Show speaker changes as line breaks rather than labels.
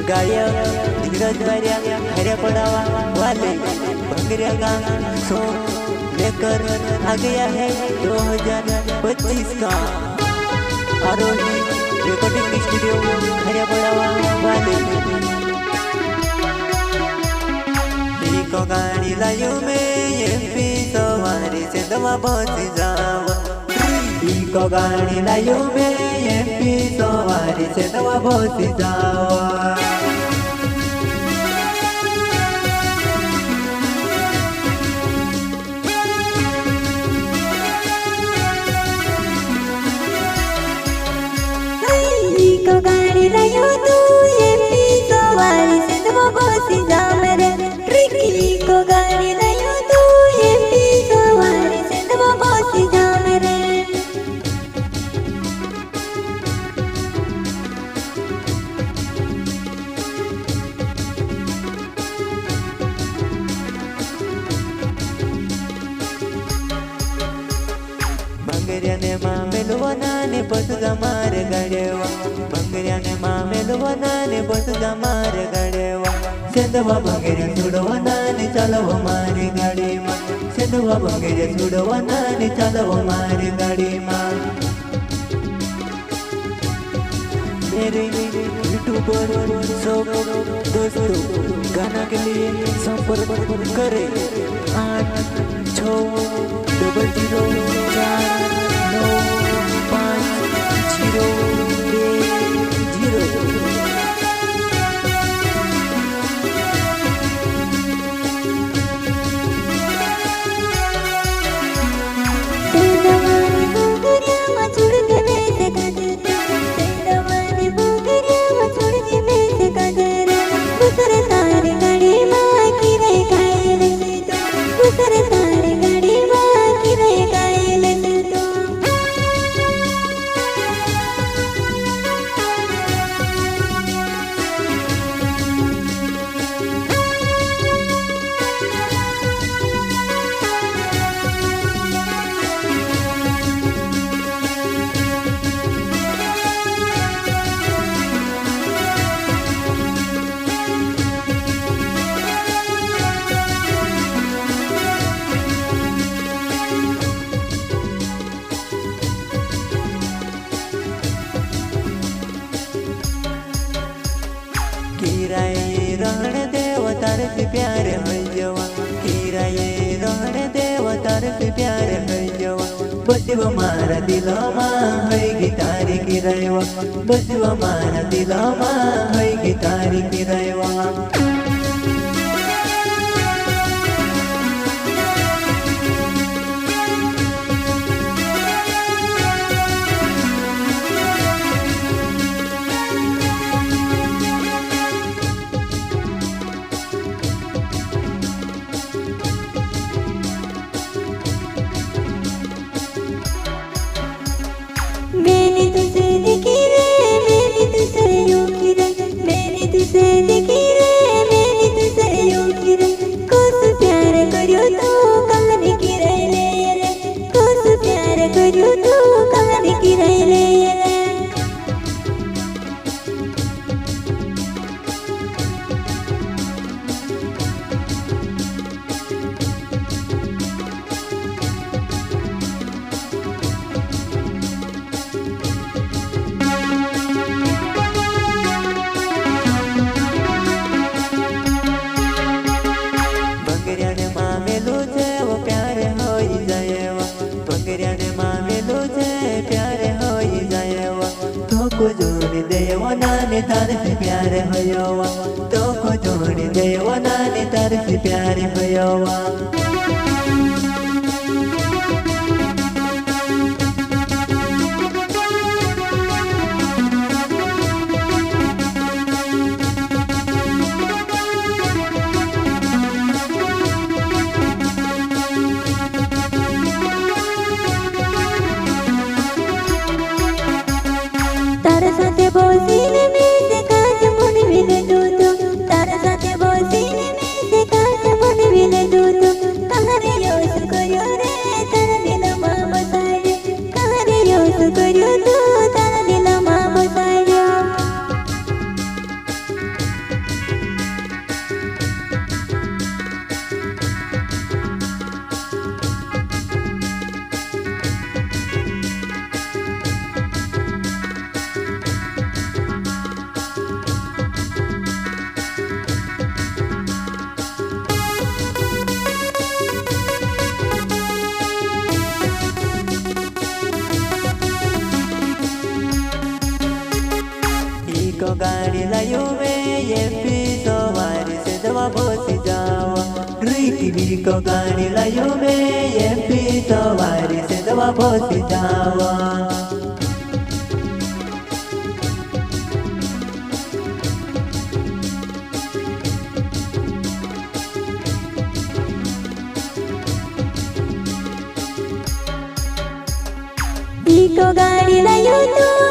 गाया धीरज भरिया हरे पड़ावा वाले भंगरिया गांव सो लेकर आ गया है 2025 का आरोही रिकॉर्डिंग स्टूडियो हरे पड़ावा वाले को गाड़ी लायो में एमपी सवारी से दवा पहुंच जावा को गाड़ी लायो में एमपी सवारी से दवा पहुंच जावा
को गाड़ी लायो तू एमपी सवारी से दवा पहुंच जावा रे ट्रिकी को गाड़ी लायो तू एमपी सवारी से दवा पहुंच जावा रे
मंगरियाने मामेलवाना ने बसगा मार गडेवा मंगरियाने मामेलवाना ने बसगा मार गडेवा सेंदवा मंगरिया सुडवाना ने चालवा मारी गाडी मा सेंदवा मंगरिया सुडवाना ने चालवा मारी गाडी मा मेरे यूट्यूबर सब दोस्तों गाना के लिए संपर्क करें 8600095010 किराए रहण देव तार से प्यार हजवा किराए रहण देव तार से प्यार हजवा बसवा मारा दिलमा है गिटार किरायवा बसवा मारा दिलमा है गिटार किरायवा
मैंने तुझे देखी रे मैंने तुझे यूं की रे मैंने तुझे देखी रे मैंने तुझे यूं की रे कुछ प्यार करियो तो कमर की रे रे कुछ प्यार करियो तो कमर की रे रे
बंगरियाने मामेलो जे वो प्यारे होई जाएवा बंगरियाने मामेलो जे प्यारे होई जाएवा तो को जोड़ देवा नाने तार से प्यारे होयवा तो को जोड़ देवा नाने तार से प्यारे होयवा
तारा साथे बोसीने में से काज मन विले दूतो तारा साथे बोसीने में से काज मन विले दूतो
ઈકો ગાડી લાયો મેં એમપી સવારે સેદવા પહોંચી જાવા ઈકો ગાડી લાયો મેં એમપી સવારે સેદવા પહોંચી જાવા
ઈકો ગાડી લાયો તો